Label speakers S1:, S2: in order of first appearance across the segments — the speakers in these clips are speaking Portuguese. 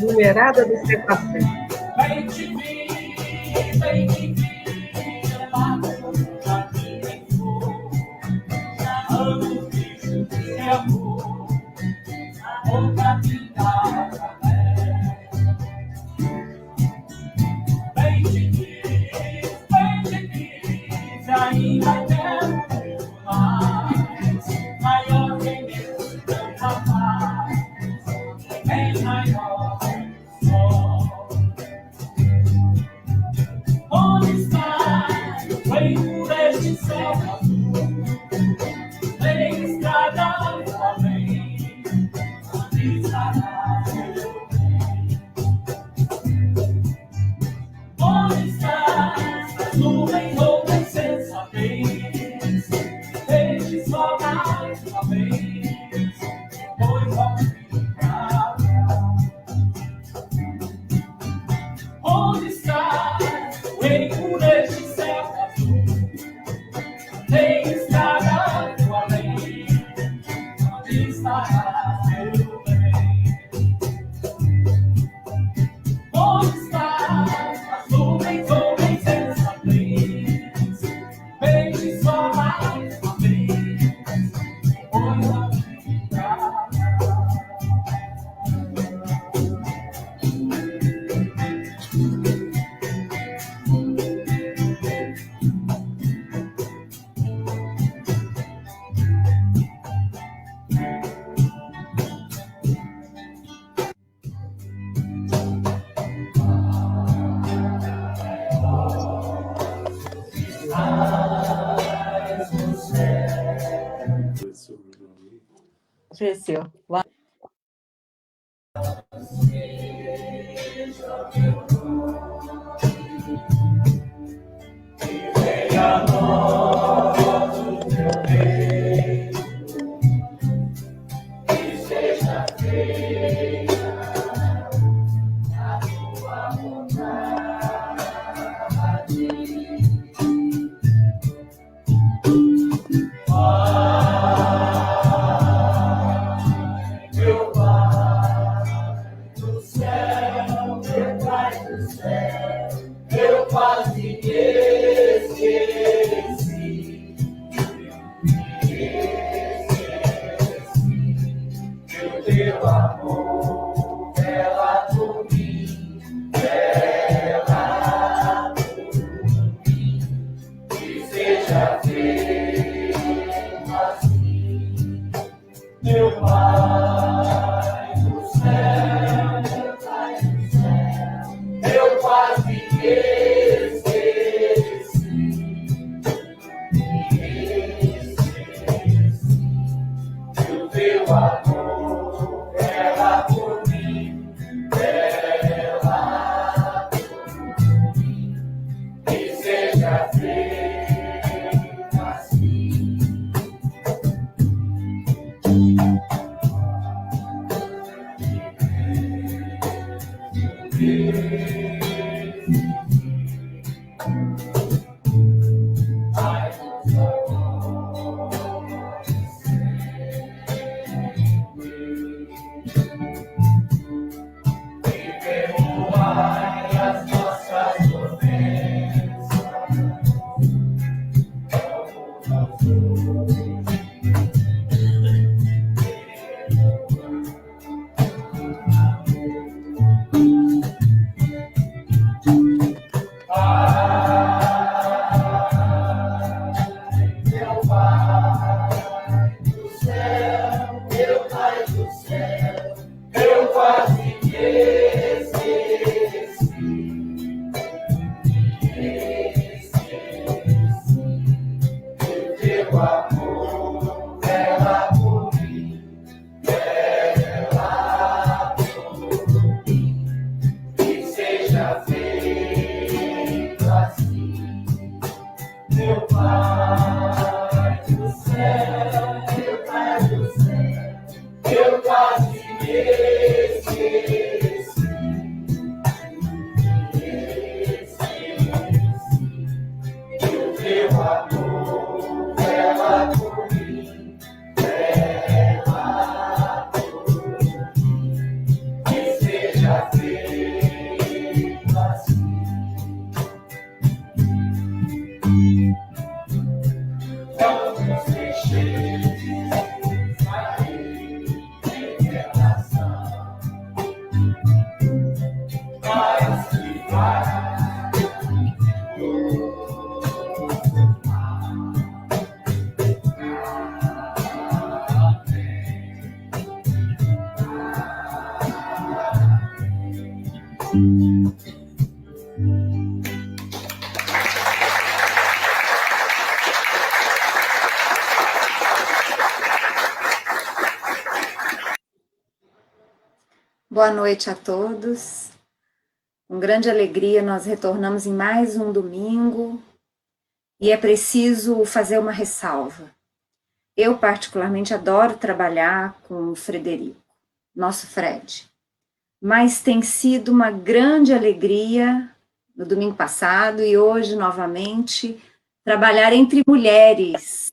S1: Mulherada do CPC.
S2: Cresceu. Lá.
S3: Boa noite a todos. Com grande alegria, nós retornamos em mais um domingo e é preciso fazer uma ressalva. Eu, particularmente, adoro trabalhar com o Frederico, nosso Fred, mas tem sido uma grande alegria no domingo passado e hoje, novamente, trabalhar entre mulheres,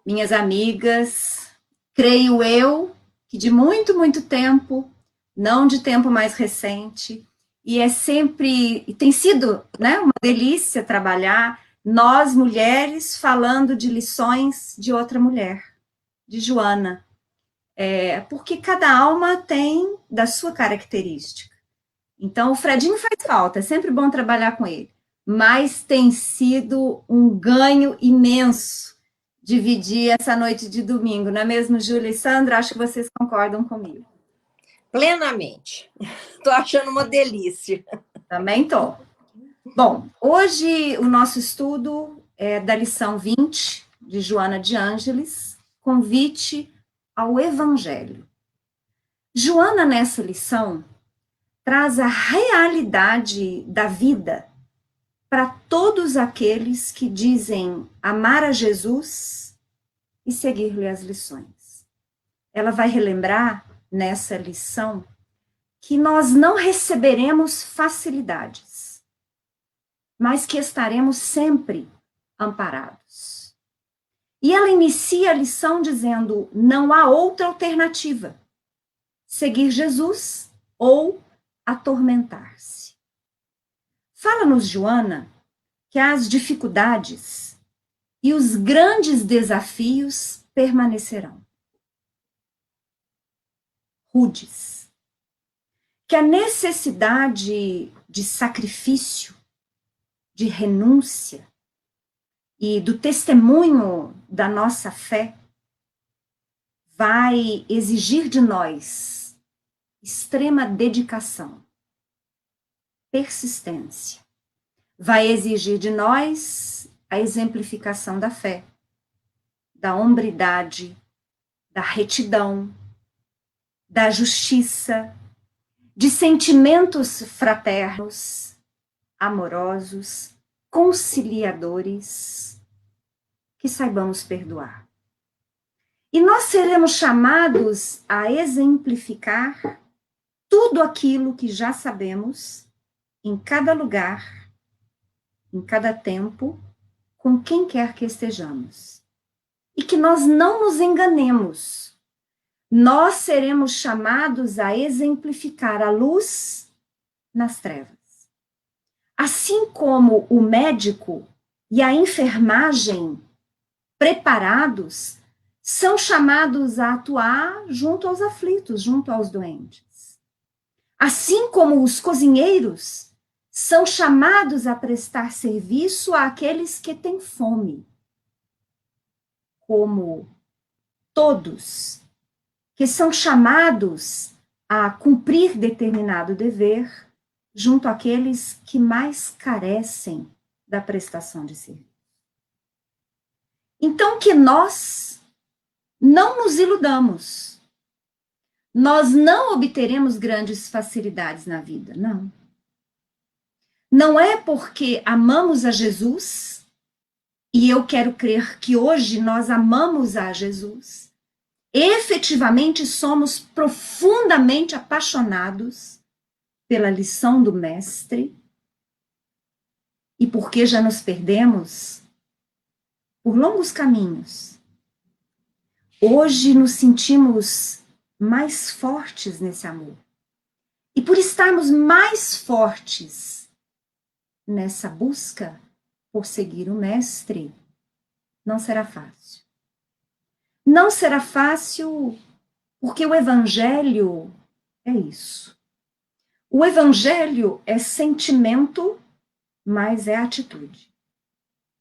S3: minhas amigas, creio eu, que de muito, muito tempo, não de tempo mais recente, e é sempre, e tem sido, né, uma delícia trabalhar, nós mulheres falando de lições de outra mulher, de Joana, porque cada alma tem da sua característica. Então, o Fredinho faz falta, é sempre bom trabalhar com ele, mas tem sido um ganho imenso dividir essa noite de domingo, não é mesmo, Júlia e Sandra? Acho que vocês concordam comigo.
S4: Plenamente. Estou achando uma delícia.
S3: Também estou. Bom, hoje o nosso estudo é da lição 20, de Joana de Ângeles, convite ao Evangelho. Joana, nessa lição, traz a realidade da vida para todos aqueles que dizem amar a Jesus e seguir-lhe as lições. Ela vai relembrar nessa lição que nós não receberemos facilidades, mas que estaremos sempre amparados. E ela inicia a lição dizendo: não há outra alternativa, seguir Jesus ou atormentar-se. Fala-nos, Joana, que as dificuldades e os grandes desafios permanecerão. Rudes. Que a necessidade de sacrifício, de renúncia e do testemunho da nossa fé vai exigir de nós extrema dedicação, persistência. Vai exigir de nós a exemplificação da fé, da hombridade, da retidão, da justiça, de sentimentos fraternos, amorosos, conciliadores, que saibamos perdoar. E nós seremos chamados a exemplificar tudo aquilo que já sabemos, em cada lugar, em cada tempo, com quem quer que estejamos. E que nós não nos enganemos. Nós seremos chamados a exemplificar a luz nas trevas. Assim como o médico e a enfermagem preparados são chamados a atuar junto aos aflitos, junto aos doentes. Assim como os cozinheiros são chamados a prestar serviço àqueles que têm fome. Como todos que são chamados a cumprir determinado dever junto àqueles que mais carecem da prestação de serviço. Então, que nós não nos iludamos. Nós não obteremos grandes facilidades na vida, não. Não é porque amamos a Jesus, e eu quero crer que hoje nós amamos a Jesus, efetivamente somos profundamente apaixonados pela lição do Mestre, e porque já nos perdemos por longos caminhos. Hoje nos sentimos mais fortes nesse amor. E por estarmos mais fortes nessa busca por seguir o Mestre, não será fácil. Não será fácil porque o Evangelho é isso. O Evangelho é sentimento, mas é atitude.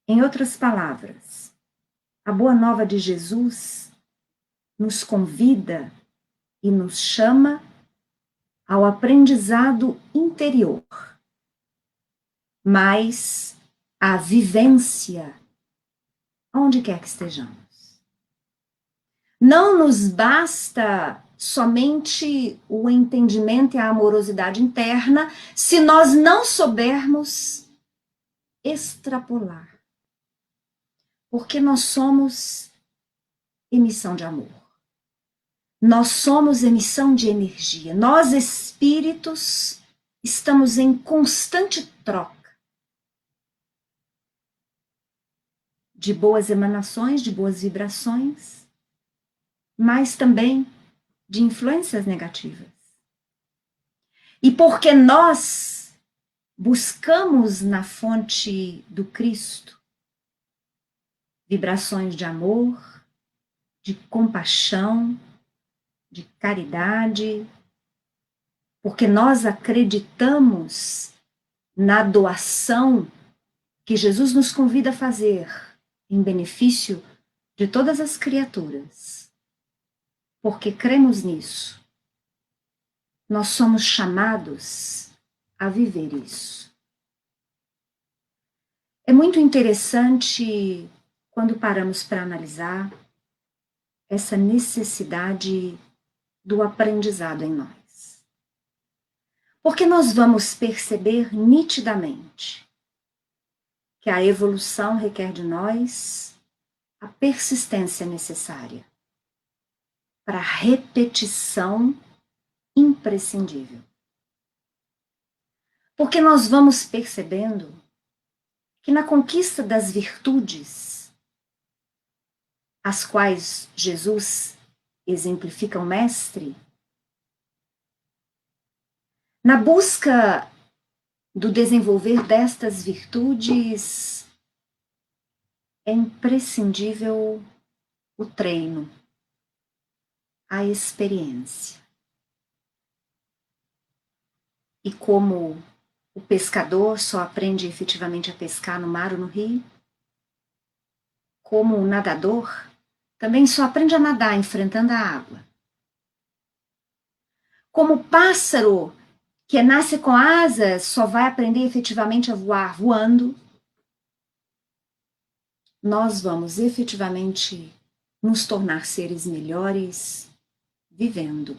S3: Em outras palavras, a boa nova de Jesus nos convida e nos chama ao aprendizado interior, mas à vivência, onde quer que estejamos. Não nos basta somente o entendimento e a amorosidade interna se nós não soubermos extrapolar. Porque nós somos emissão de amor. Nós somos emissão de energia. Nós, espíritos, estamos em constante troca de boas emanações, de boas vibrações, mas também de influências negativas. E porque nós buscamos na fonte do Cristo vibrações de amor, de compaixão, de caridade, porque nós acreditamos na doação que Jesus nos convida a fazer em benefício de todas as criaturas. Porque cremos nisso. Nós somos chamados a viver isso. É muito interessante quando paramos para analisar essa necessidade do aprendizado em nós. Porque nós vamos perceber nitidamente que a evolução requer de nós a persistência necessária para a repetição imprescindível. Porque nós vamos percebendo que na conquista das virtudes, as quais Jesus exemplifica o mestre, na busca do desenvolver destas virtudes, é imprescindível o treino, a experiência. E como o pescador só aprende efetivamente a pescar no mar ou no rio, como o nadador também só aprende a nadar enfrentando a água. Como o pássaro que nasce com asas só vai aprender efetivamente a voar voando, nós vamos efetivamente nos tornar seres melhores vivendo.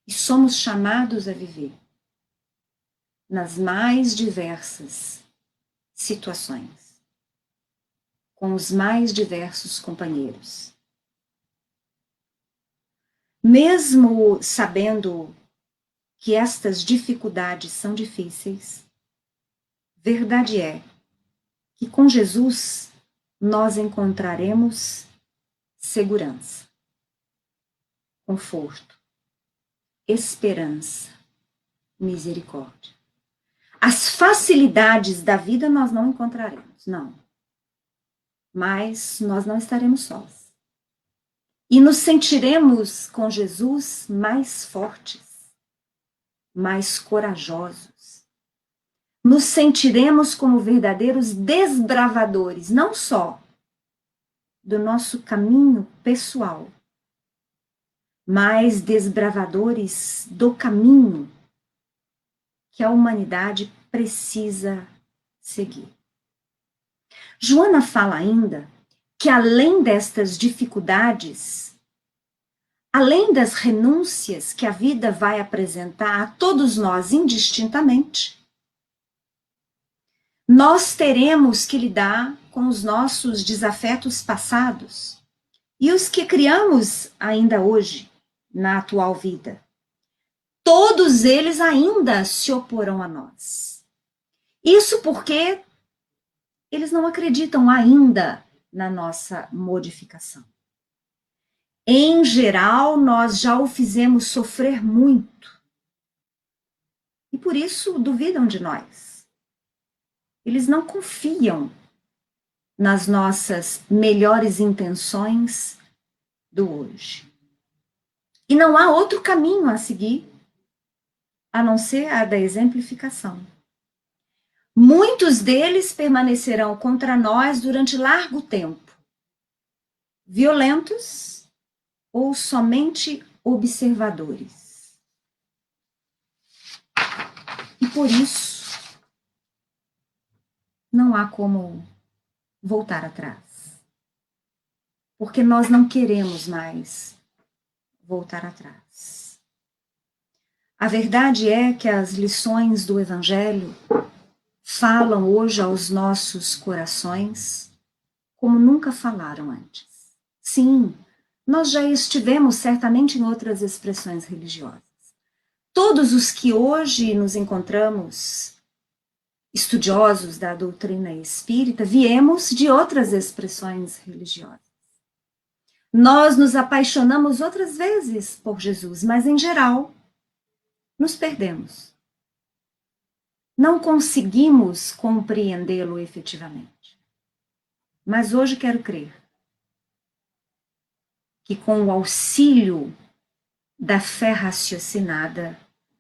S3: E somos chamados a viver nas mais diversas situações, com os mais diversos companheiros. Mesmo sabendo que estas dificuldades são difíceis, verdade é que com Jesus nós encontraremos segurança, conforto, esperança, misericórdia. As facilidades da vida nós não encontraremos, não. Mas nós não estaremos sós. E nos sentiremos com Jesus mais fortes, mais corajosos. Nos sentiremos como verdadeiros desbravadores, não só do nosso caminho pessoal, mas desbravadores do caminho que a humanidade precisa seguir. Joana fala ainda que além destas dificuldades, além das renúncias que a vida vai apresentar a todos nós indistintamente, nós teremos que lidar com os nossos desafetos passados e os que criamos ainda hoje, na atual vida. Todos eles ainda se oporão a nós. Isso porque eles não acreditam ainda na nossa modificação. Em geral, nós já o fizemos sofrer muito. E por isso duvidam de nós. Eles não confiam nas nossas melhores intenções do hoje. E não há outro caminho a seguir a não ser a da exemplificação. Muitos deles permanecerão contra nós durante largo tempo, violentos ou somente observadores. E por isso, não há como voltar atrás. Porque nós não queremos mais voltar atrás. A verdade é que as lições do Evangelho falam hoje aos nossos corações como nunca falaram antes. Sim, nós já estivemos certamente em outras expressões religiosas. Todos os que hoje nos encontramos estudiosos da doutrina espírita, viemos de outras expressões religiosas. Nós nos apaixonamos outras vezes por Jesus, mas em geral, nos perdemos. Não conseguimos compreendê-lo efetivamente. Mas hoje quero crer que com o auxílio da fé raciocinada,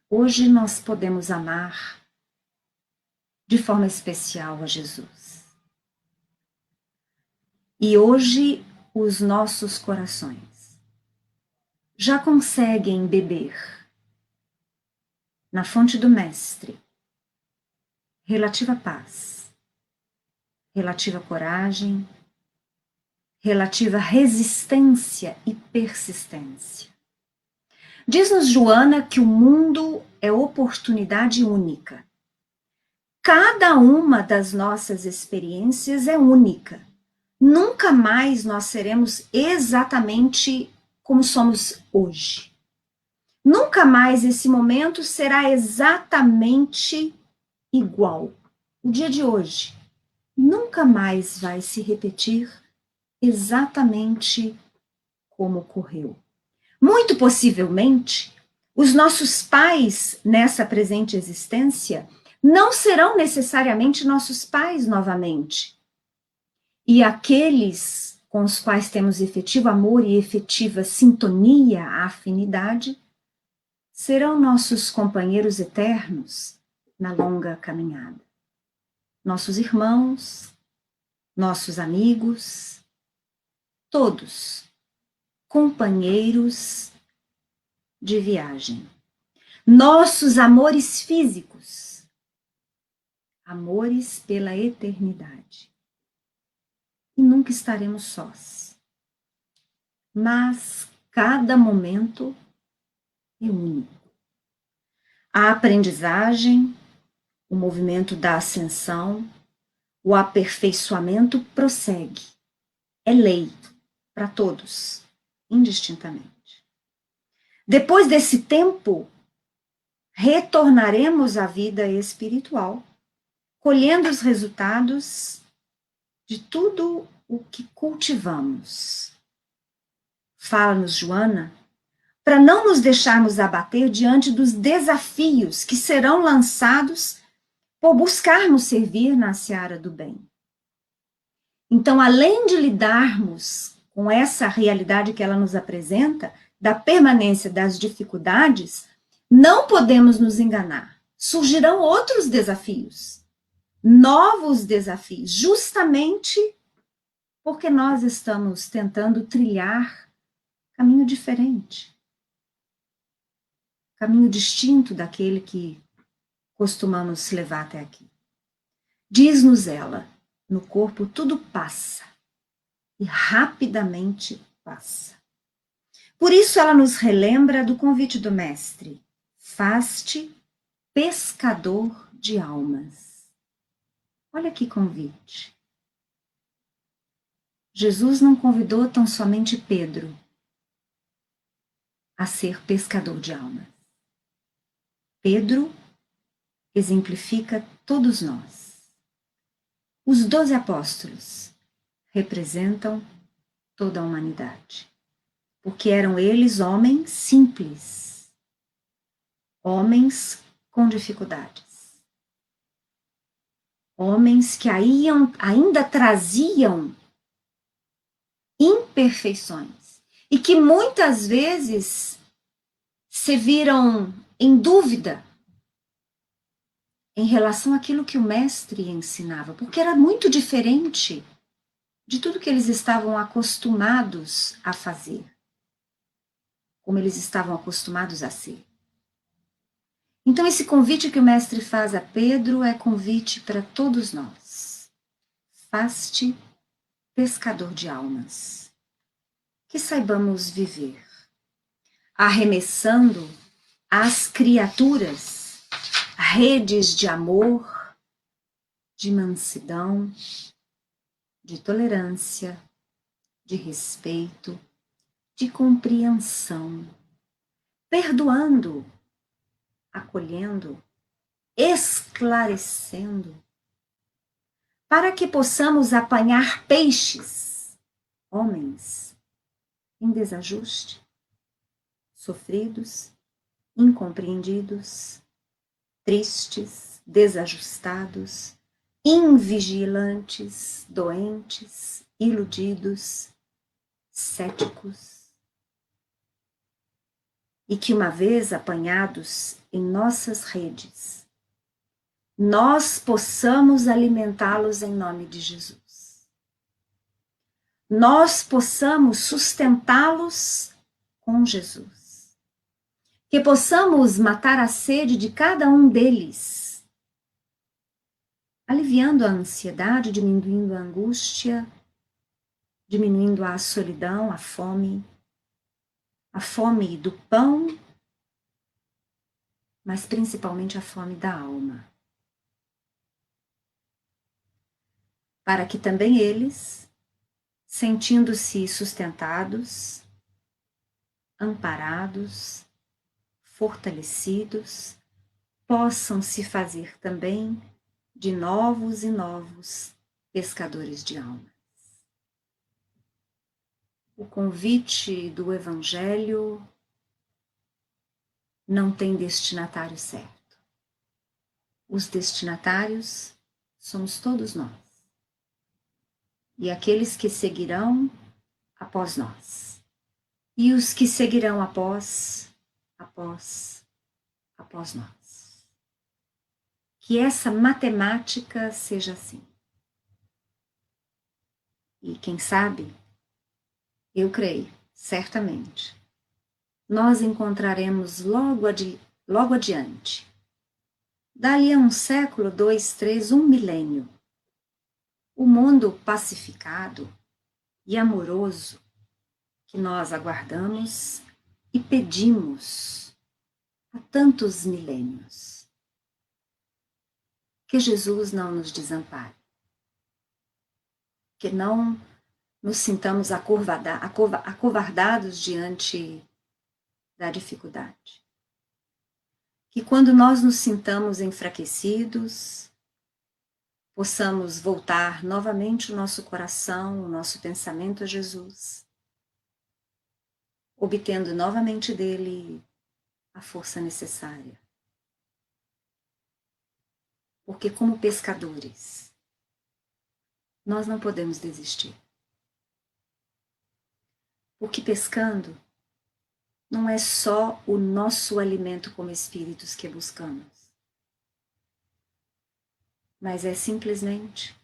S3: hoje nós podemos amar de forma especial a Jesus. E hoje os nossos corações já conseguem beber na fonte do Mestre relativa paz, relativa coragem, relativa resistência e persistência. Diz-nos Joana que o mundo é oportunidade única. Cada uma das nossas experiências é única. Nunca mais nós seremos exatamente como somos hoje. Nunca mais esse momento será exatamente igual. O dia de hoje nunca mais vai se repetir exatamente como ocorreu. Muito possivelmente, os nossos pais nessa presente existência não serão necessariamente nossos pais novamente. E aqueles com os quais temos efetivo amor e efetiva sintonia, afinidade, serão nossos companheiros eternos na longa caminhada. Nossos irmãos, nossos amigos, todos companheiros de viagem. Nossos amores físicos, amores pela eternidade. E nunca estaremos sós. Mas cada momento é único. A aprendizagem, o movimento da ascensão, o aperfeiçoamento prossegue. É lei para todos, indistintamente. Depois desse tempo, retornaremos à vida espiritual, colhendo os resultados de tudo o que cultivamos. Fala-nos Joana, para não nos deixarmos abater diante dos desafios que serão lançados por buscarmos servir na seara do bem. Então, além de lidarmos com essa realidade que ela nos apresenta, da permanência das dificuldades, não podemos nos enganar. Surgirão outros desafios, novos desafios, justamente porque nós estamos tentando trilhar caminho diferente, caminho distinto daquele que costumamos levar até aqui. Diz-nos ela, no corpo tudo passa, e rapidamente passa. Por isso ela nos relembra do convite do Mestre, faz-te pescador de almas. Olha que convite. Jesus não convidou tão somente Pedro a ser pescador de almas. Pedro exemplifica todos nós. Os 12 apóstolos representam toda a humanidade, porque eram eles homens simples, homens com dificuldades, homens que ainda traziam imperfeições e que muitas vezes se viram em dúvida em relação àquilo que o mestre ensinava, porque era muito diferente de tudo que eles estavam acostumados a fazer, como eles estavam acostumados a ser. Então, esse convite que o mestre faz a Pedro é convite para todos nós. Faz-te pescador de almas. Que saibamos viver arremessando às criaturas redes de amor, de mansidão, de tolerância, de respeito, de compreensão, perdoando, acolhendo, esclarecendo, para que possamos apanhar peixes, homens, em desajuste, sofridos, incompreendidos, tristes, desajustados, invigilantes, doentes, iludidos, céticos. E que, uma vez apanhados em nossas redes, nós possamos alimentá-los em nome de Jesus. Nós possamos sustentá-los com Jesus. Que possamos matar a sede de cada um deles, aliviando a ansiedade, diminuindo a angústia, diminuindo a solidão, a fome do pão, mas principalmente a fome da alma. Para que também eles, sentindo-se sustentados, amparados, fortalecidos, possam se fazer também de novos e novos pescadores de almas. O convite do Evangelho não tem destinatário certo. Os destinatários somos todos nós. E aqueles que seguirão após nós. E os que seguirão após nós. Que essa matemática seja assim. E quem sabe, eu creio, certamente, nós encontraremos logo adiante, dali a um século, 2, 3, 1 milênio, o mundo pacificado e amoroso que nós aguardamos e pedimos há tantos milênios. Que Jesus não nos desampare, que não nos sintamos acovardados diante da dificuldade. Que quando nós nos sintamos enfraquecidos, possamos voltar novamente o nosso coração, o nosso pensamento a Jesus, obtendo novamente dele a força necessária. Porque como pescadores, nós não podemos desistir. Porque pescando não é só o nosso alimento como espíritos que buscamos, mas é simplesmente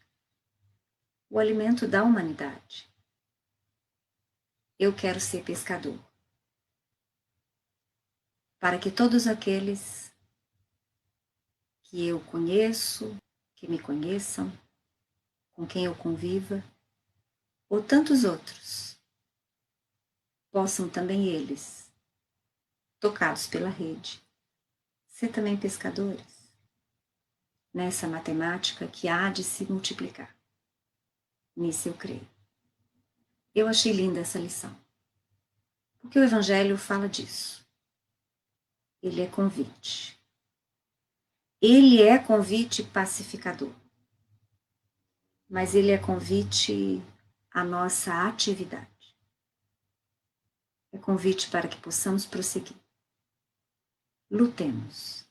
S3: o alimento da humanidade. Eu quero ser pescador, para que todos aqueles que eu conheço, que me conheçam, com quem eu conviva, ou tantos outros, possam também eles, tocados pela rede, ser também pescadores, nessa matemática que há de se multiplicar. Nisso eu creio. Eu achei linda essa lição, porque o Evangelho fala disso. Ele é convite. Ele é convite pacificador, mas ele é convite à nossa atividade. É convite para que possamos prosseguir. Lutemos.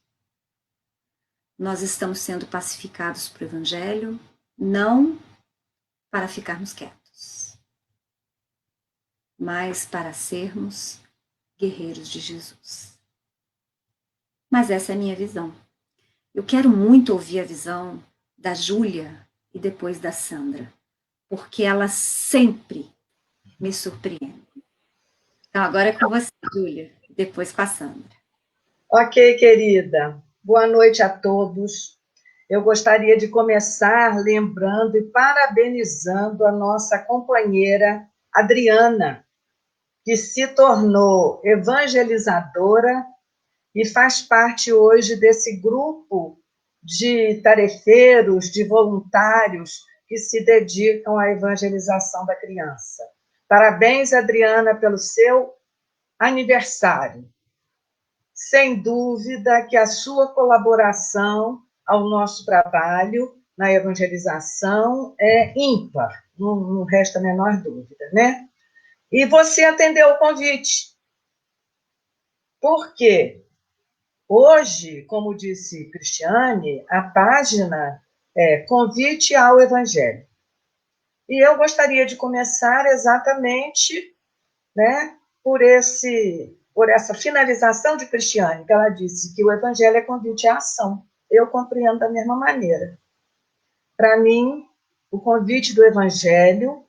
S3: Nós estamos sendo pacificados por Evangelho, não para ficarmos quietos, mas para sermos guerreiros de Jesus. Mas essa é a minha visão. Eu quero muito ouvir a visão da Júlia e depois da Sandra, porque elas sempre me surpreendem. Então agora é com você, Júlia, depois com a Sandra.
S1: Ok, querida. Boa noite a todos. Eu gostaria de começar lembrando e parabenizando a nossa companheira Adriana, que se tornou evangelizadora e faz parte hoje desse grupo de tarefeiros, de voluntários que se dedicam à evangelização da criança. Parabéns, Adriana, pelo seu aniversário. Sem dúvida que a sua colaboração ao nosso trabalho na evangelização é ímpar, não resta a menor dúvida, né? E você atendeu o convite. Por quê? Hoje, como disse Cristiane, a página é Convite ao Evangelho. E eu gostaria de começar exatamente, né, por essa finalização de Cristiane, que ela disse que o Evangelho é convite à ação. Eu compreendo da mesma maneira. Para mim, o convite do Evangelho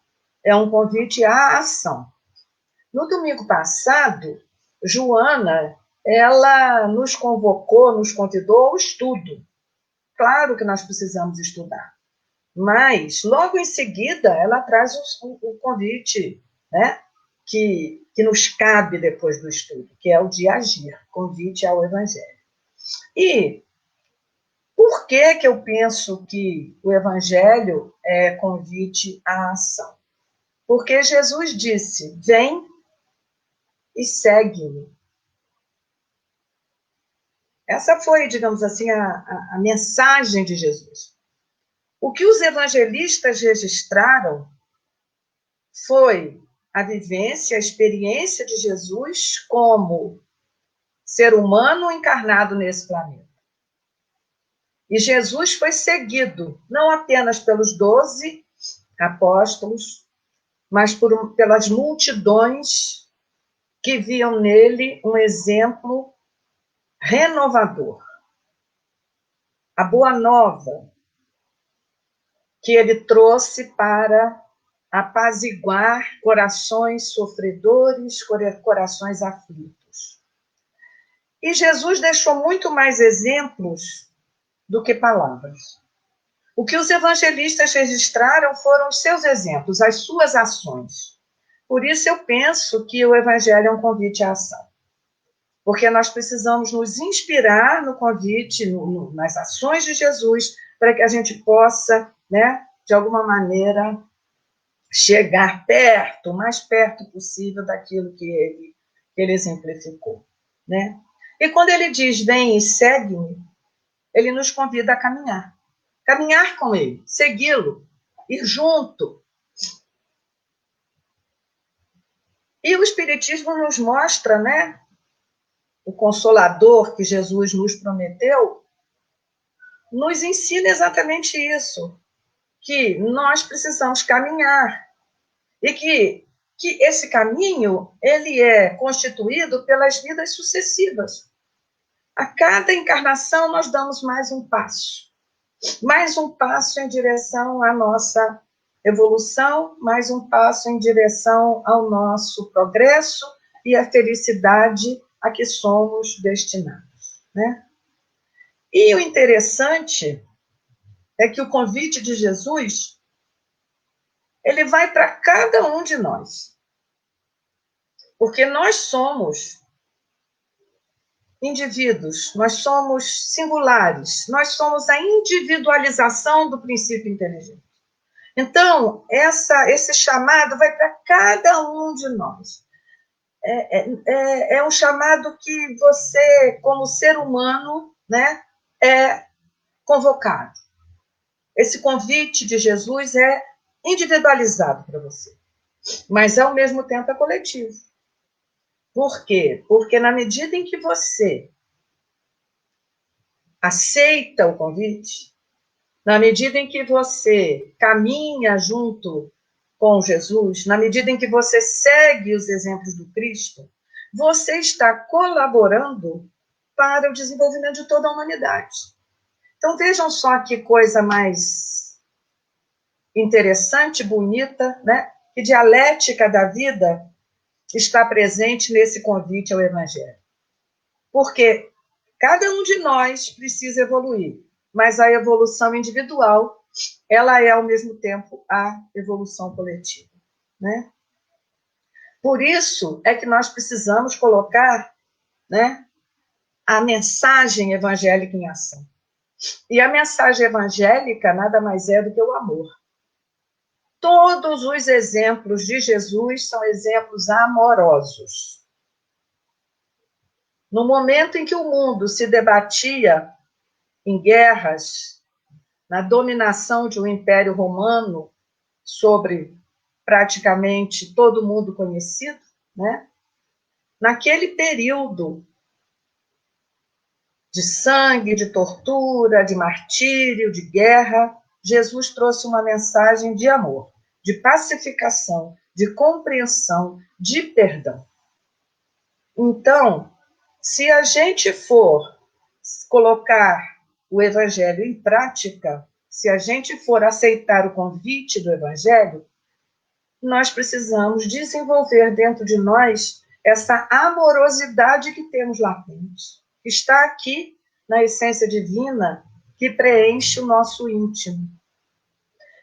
S1: é um convite à ação. No domingo passado, Joana, ela nos convocou, nos convidou ao estudo. Claro que nós precisamos estudar, mas logo em seguida ela traz o convite, né, que nos cabe depois do estudo, que é o de agir, convite ao Evangelho. E por que eu penso que o Evangelho é convite à ação? Porque Jesus disse, vem e segue-me. Essa foi, digamos assim, a mensagem de Jesus. O que os evangelistas registraram foi a vivência, a experiência de Jesus como ser humano encarnado nesse planeta. E Jesus foi seguido não apenas pelos 12 apóstolos, mas pelas multidões que viam nele um exemplo renovador. A boa nova que ele trouxe para apaziguar corações sofredores, corações aflitos. E Jesus deixou muito mais exemplos do que palavras. O que os evangelistas registraram foram os seus exemplos, as suas ações. Por isso eu penso que o Evangelho é um convite à ação. Porque nós precisamos nos inspirar no convite, nas ações de Jesus, para que a gente possa, né, de alguma maneira, chegar perto, o mais perto possível daquilo que ele exemplificou, né? E quando ele diz, vem e segue-me, ele nos convida a caminhar. Caminhar com ele, segui-lo, ir junto. E o Espiritismo nos mostra, né, o Consolador que Jesus nos prometeu, nos ensina exatamente isso, que nós precisamos caminhar e que esse caminho ele é constituído pelas vidas sucessivas. A cada encarnação nós damos mais um passo em direção à nossa evolução, mais um passo em direção ao nosso progresso e à felicidade a que somos destinados, né? E o interessante é que o convite de Jesus, ele vai para cada um de nós. Porque nós somos indivíduos, nós somos singulares, nós somos a individualização do princípio inteligente. Então, esse chamado vai para cada um de nós. É um chamado que você, como ser humano, né, é convocado. Esse convite de Jesus é individualizado para você, mas, ao mesmo tempo, é coletivo. Por quê? Porque na medida em que você aceita o convite, na medida em que você caminha junto com Jesus, na medida em que você segue os exemplos do Cristo, você está colaborando para o desenvolvimento de toda a humanidade. Então, vejam só que coisa mais interessante, bonita, né? Que dialética da vida está presente nesse convite ao Evangelho. Porque cada um de nós precisa evoluir, mas a evolução individual, ela é, ao mesmo tempo, a evolução coletiva, né? Por isso é que nós precisamos colocar, né, a mensagem evangélica em ação. E a mensagem evangélica nada mais é do que o amor. Todos os exemplos de Jesus são exemplos amorosos. No momento em que o mundo se debatia em guerras, na dominação de um império romano sobre praticamente todo mundo conhecido, né? Naquele período de sangue, de tortura, de martírio, de guerra, Jesus trouxe uma mensagem de amor, de pacificação, de compreensão, de perdão. Então, se a gente for colocar o evangelho em prática, se a gente for aceitar o convite do evangelho, nós precisamos desenvolver dentro de nós essa amorosidade que temos latente, que está aqui na essência divina, que preenche o nosso íntimo.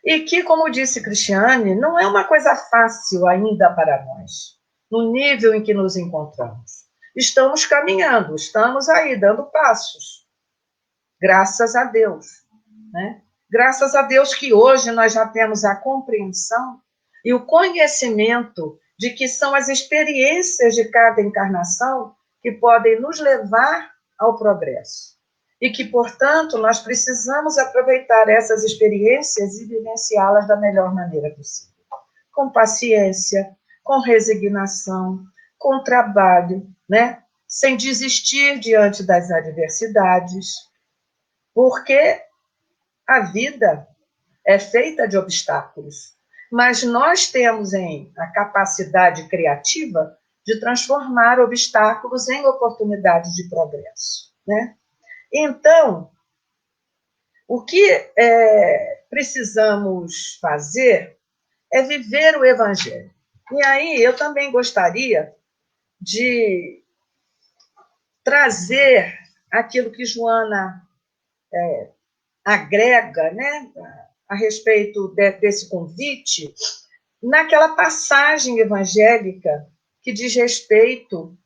S1: E que, como disse Cristiane, não é uma coisa fácil ainda para nós, no nível em que nos encontramos. Estamos caminhando, estamos aí dando passos, graças a Deus, né? Graças a Deus que hoje nós já temos a compreensão e o conhecimento de que são as experiências de cada encarnação que podem nos levar ao progresso. E que, portanto, nós precisamos aproveitar essas experiências e vivenciá-las da melhor maneira possível. Com paciência, com resignação, com trabalho, né? Sem desistir diante das adversidades, porque a vida é feita de obstáculos. Mas nós temos a capacidade criativa de transformar obstáculos em oportunidades de progresso, né? Então, o que precisamos fazer é viver o Evangelho. E aí eu também gostaria de trazer aquilo que Joana agrega, né, a respeito desse convite, naquela passagem evangélica que diz respeito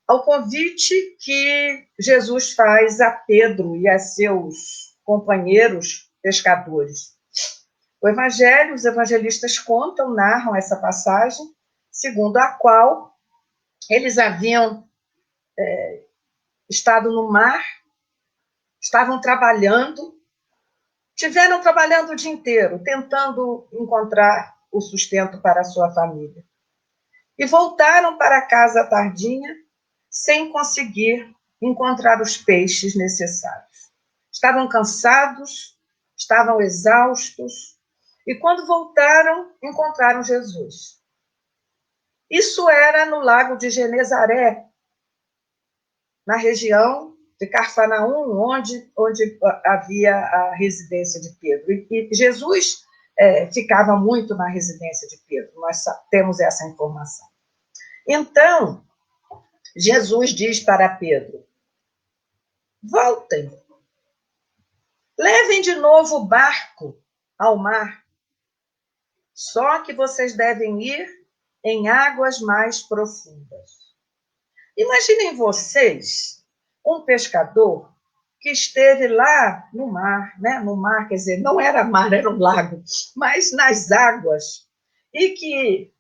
S1: ao convite que Jesus faz a Pedro e a seus companheiros pescadores. O Evangelho, os evangelistas contam, narram essa passagem, segundo a qual eles haviam estado no mar, estavam trabalhando, tiveram trabalhando o dia inteiro, tentando encontrar o sustento para a sua família. E voltaram para casa à tardinha, sem conseguir encontrar os peixes necessários. Estavam cansados, estavam exaustos, e quando voltaram, encontraram Jesus. Isso era no lago de Genezaré, na região de Cafarnaum, onde havia a residência de Pedro. E Jesus ficava muito na residência de Pedro, nós temos essa informação. Então, Jesus diz para Pedro: voltem, levem de novo o barco ao mar, só que vocês devem ir em águas mais profundas. Imaginem vocês um pescador que esteve lá no mar, né? No mar, quer dizer, não era mar, era um lago, mas nas águas, e que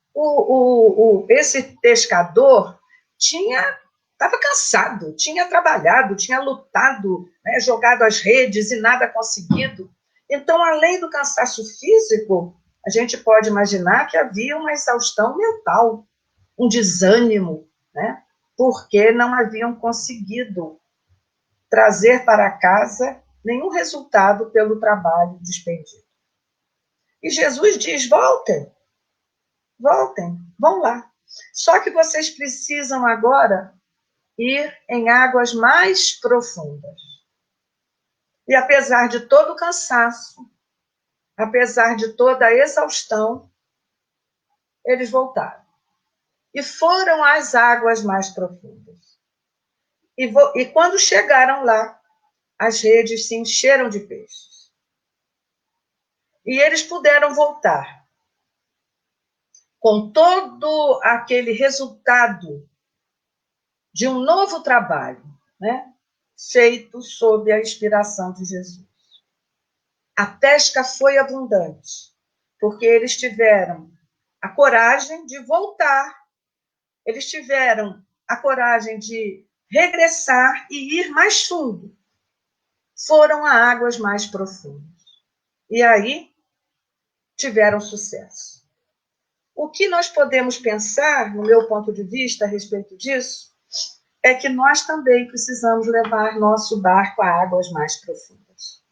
S1: esse pescador estava cansado, tinha trabalhado, tinha lutado, né, jogado as redes e nada conseguido. Então, além do cansaço físico, a gente pode imaginar que havia uma exaustão mental, um desânimo, né, porque não haviam conseguido trazer para casa nenhum resultado pelo trabalho despendido. E Jesus diz: voltem, vão lá. Só que vocês precisam agora ir em águas mais profundas. E apesar de todo o cansaço, apesar de toda a exaustão, eles voltaram. E foram às águas mais profundas. E quando chegaram lá, as redes se encheram de peixes. E eles puderam voltar com todo aquele resultado de um novo trabalho, né? Feito sob a inspiração de Jesus. A pesca foi abundante, porque eles tiveram a coragem de voltar, eles tiveram a coragem de regressar e ir mais fundo. Foram a águas mais profundas. E aí tiveram sucesso. O que nós podemos pensar, no meu ponto de vista, a respeito disso, é que nós também precisamos levar nosso barco a águas mais profundas.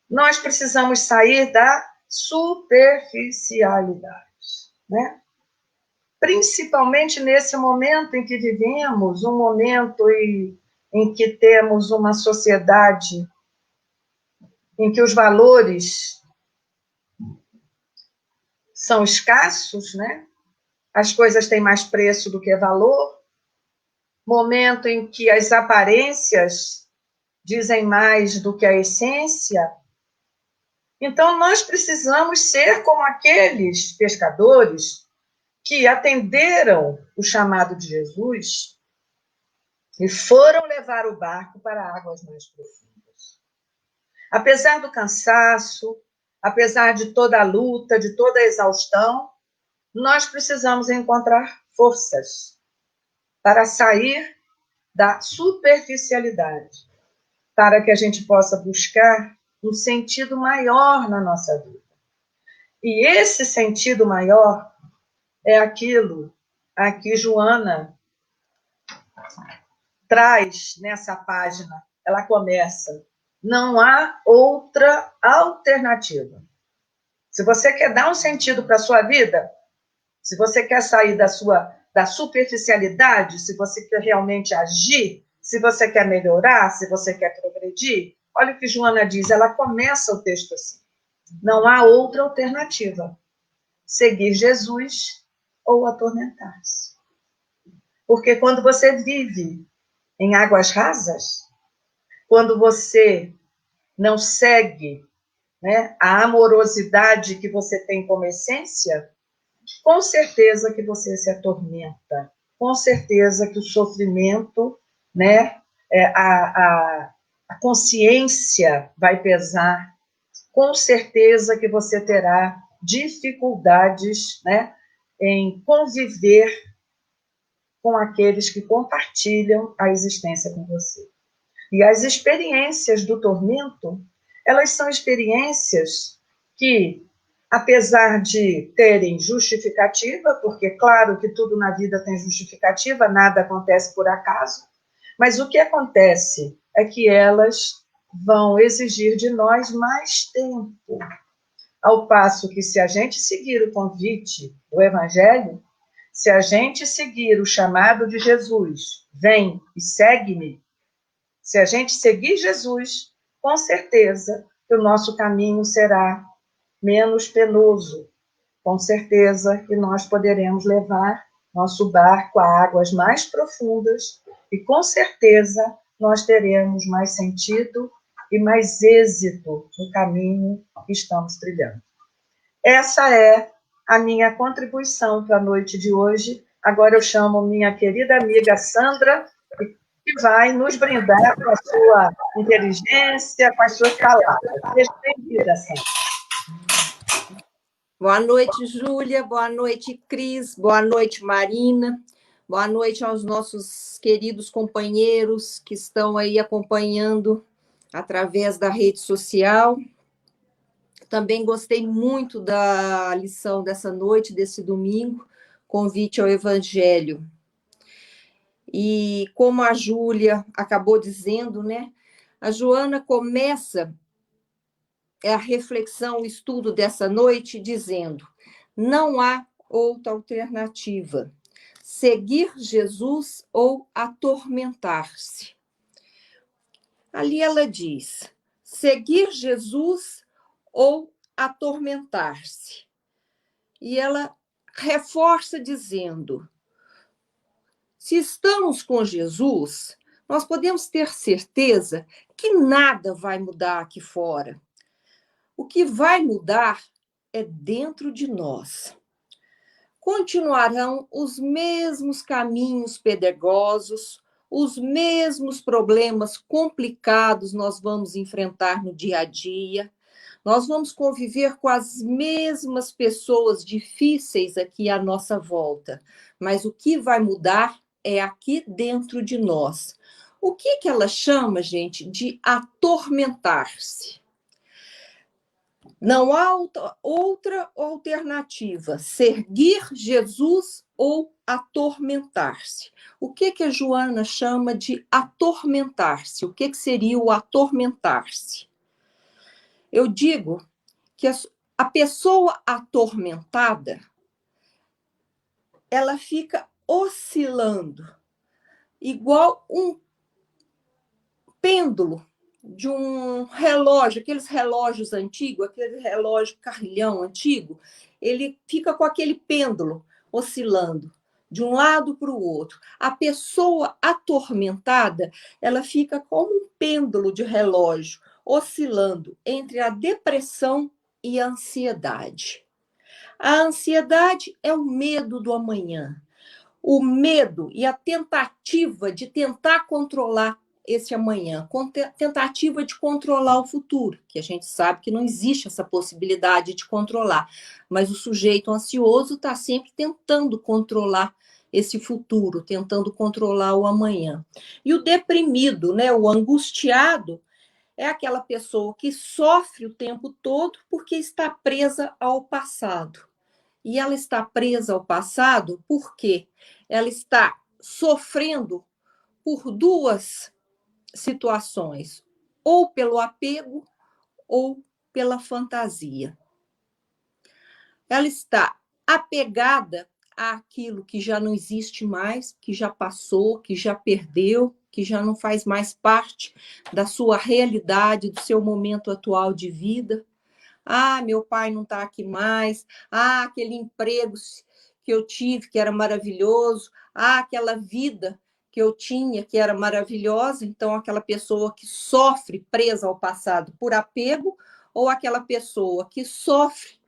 S1: Nós precisamos sair da superficialidade, né? Principalmente nesse momento em que vivemos, um momento em que temos uma sociedade em que os valores são escassos, né? As coisas têm mais preço do que valor, momento em que as aparências dizem mais do que a essência. Então, nós precisamos ser como aqueles pescadores que atenderam o chamado de Jesus e foram levar o barco para águas mais profundas. Apesar do cansaço, apesar de toda a luta, de toda a exaustão, nós precisamos encontrar forças para sair da superficialidade, para que a gente possa buscar um sentido maior na nossa vida. E esse sentido maior é aquilo a que Joana traz nessa página. Ela começa: não há outra alternativa. Se você quer dar um sentido para a sua vida, se você quer sair da superficialidade, se você quer realmente agir, se você quer melhorar, se você quer progredir, olha o que Joana diz, ela começa o texto assim: não há outra alternativa, seguir Jesus ou atormentar-se. Porque quando você vive em águas rasas, quando você não segue, né, a amorosidade que você tem como essência, com certeza que você se atormenta, com certeza que o sofrimento, né, a consciência vai pesar, com certeza que você terá dificuldades, né, em conviver com aqueles que compartilham a existência com você. E as experiências do tormento, elas são experiências que, apesar de terem justificativa, porque claro que tudo na vida tem justificativa, nada acontece por acaso, mas o que acontece é que elas vão exigir de nós mais tempo. Ao passo que, se a gente seguir o convite do Evangelho, se a gente seguir o chamado de Jesus, vem e segue-me, se a gente seguir Jesus, com certeza que o nosso caminho será menos penoso. Com certeza que nós poderemos levar nosso barco a águas mais profundas e, com certeza, nós teremos mais sentido e mais êxito no caminho que estamos trilhando. Essa é a minha contribuição para a noite de hoje. Agora eu chamo minha querida amiga Sandra, que vai nos brindar com a sua inteligência, com as suas palavras. Seja bem-vinda, Sandra.
S4: Boa noite, Júlia. Boa noite, Cris. Boa noite, Marina. Boa noite aos nossos queridos companheiros que estão aí acompanhando através da rede social. Também gostei muito da lição dessa noite, desse domingo, convite ao Evangelho. E como a Júlia acabou dizendo, né, a Joana começa a reflexão, o estudo dessa noite, dizendo: não há outra alternativa, seguir Jesus ou atormentar-se. Ali ela diz: seguir Jesus ou atormentar-se. E ela reforça dizendo: se estamos com Jesus, nós podemos ter certeza que nada vai mudar aqui fora. O que vai mudar é dentro de nós. continuarão os mesmos caminhos pedregosos, os mesmos problemas complicados nós vamos enfrentar no dia a dia, nós vamos conviver com as mesmas pessoas difíceis aqui à nossa volta, mas o que vai mudar é aqui dentro de nós. O que ela chama, gente, de atormentar-se? Não há outra alternativa, seguir Jesus ou atormentar-se. O que a Joana chama de atormentar-se? O que seria o atormentar-se? Eu digo que a pessoa atormentada, ela fica oscilando, igual um pêndulo de um relógio, aqueles relógios antigos, aquele relógio carrilhão antigo, ele fica com aquele pêndulo oscilando de um lado para o outro. A pessoa atormentada, ela fica como um pêndulo de relógio, oscilando entre a depressão e a ansiedade. A ansiedade é o medo do amanhã, o medo e a tentativa de tentar controlar esse amanhã, tentativa de controlar o futuro, que a gente sabe que não existe essa possibilidade de controlar, mas o sujeito ansioso está sempre tentando controlar esse futuro, tentando controlar o amanhã. E o deprimido, né, o angustiado, é aquela pessoa que sofre o tempo todo porque está presa ao passado. E ela está presa ao passado porque ela está sofrendo por duas situações, ou pelo apego ou pela fantasia. Ela está apegada àquilo que já não existe mais, que já passou, que já perdeu, que já não faz mais parte da sua realidade, do seu momento atual de vida. Ah, meu pai não está aqui mais. Ah, aquele emprego que eu tive, que era maravilhoso. Ah, aquela vida que eu tinha, que era maravilhosa. Então, aquela pessoa que sofre presa ao passado por apego, ou aquela pessoa que sofre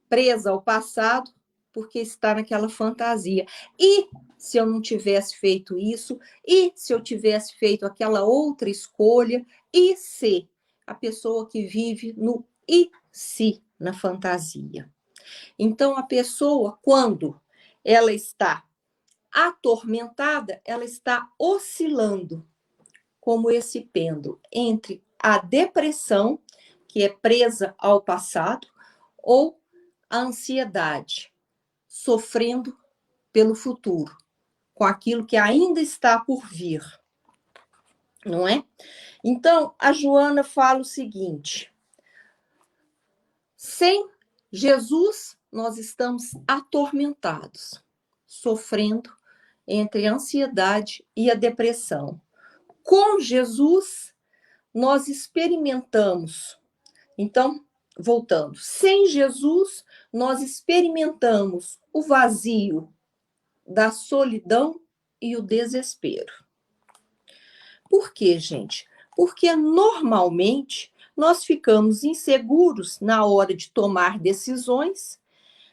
S4: presa ao passado porque está naquela fantasia. E se eu não tivesse feito isso? E se eu tivesse feito aquela outra escolha? E se? A pessoa que vive no e se, na fantasia. Então, a pessoa, quando ela está atormentada, ela está oscilando, como esse pêndulo, entre a depressão, que é presa ao passado, ou a ansiedade, sofrendo pelo futuro, com aquilo que ainda está por vir. Não é? Então, a Joana fala o seguinte: sem Jesus, nós estamos atormentados, sofrendo entre a ansiedade e a depressão. Com Jesus, nós experimentamos. Então, voltando, sem Jesus, nós experimentamos o vazio da solidão e o desespero. Por quê, gente? Porque normalmente nós ficamos inseguros na hora de tomar decisões,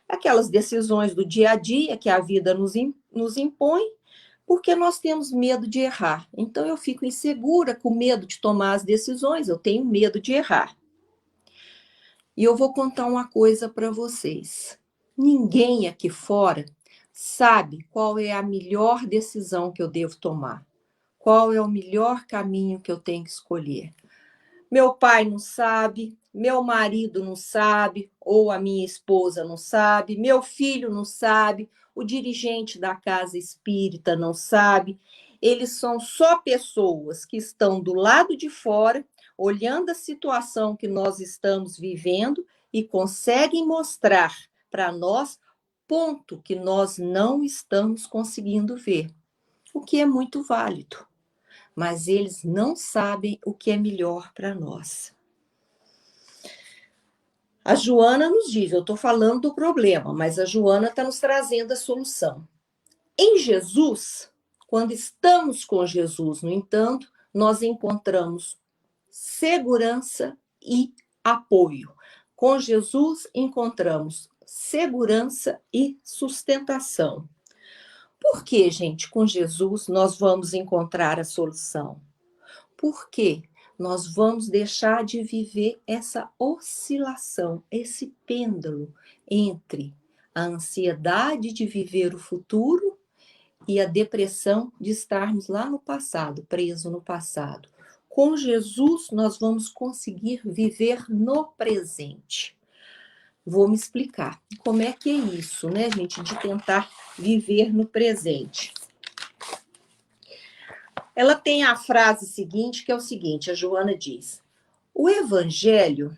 S4: aquelas decisões do dia a dia que a vida nos impõe, porque nós temos medo de errar. Então, eu fico insegura, com medo de tomar as decisões, eu tenho medo de errar. E eu vou contar uma coisa para vocês. Ninguém aqui fora sabe qual é a melhor decisão que eu devo tomar. Qual é o melhor caminho que eu tenho que escolher. Meu pai não sabe, meu marido não sabe, ou a minha esposa não sabe, meu filho não sabe, o dirigente da casa espírita não sabe. Eles são só pessoas que estão do lado de fora, olhando a situação que nós estamos vivendo e conseguem mostrar para nós ponto que nós não estamos conseguindo ver, o que é muito válido. Mas eles não sabem o que é melhor para nós. A Joana nos diz, eu estou falando do problema, mas a Joana está nos trazendo a solução. Em Jesus, quando estamos com Jesus, no entanto, nós encontramos segurança e apoio. Com Jesus, encontramos segurança e sustentação. Por que, gente, com Jesus nós vamos encontrar a solução? Porque nós vamos deixar de viver essa oscilação, esse pêndulo entre a ansiedade de viver o futuro e a depressão de estarmos lá no passado, preso no passado. Com Jesus, nós vamos conseguir viver no presente. Vou me explicar como é que é isso, né, gente, de tentar viver no presente. Ela tem a frase seguinte, que é o seguinte, a Joana diz: o evangelho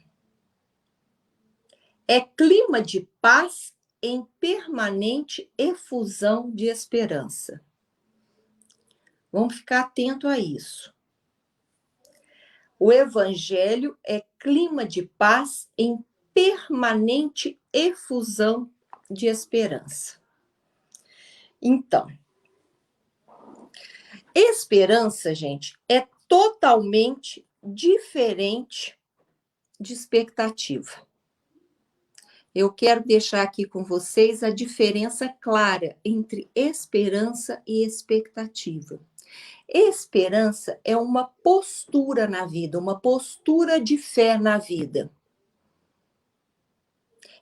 S4: é clima de paz em permanente efusão de esperança. Vamos ficar atento a isso. O evangelho é clima de paz em permanente efusão de esperança. Então, esperança, gente, é totalmente diferente de expectativa. Eu quero deixar aqui com vocês a diferença clara entre esperança e expectativa. Esperança é uma postura na vida, uma postura de fé na vida.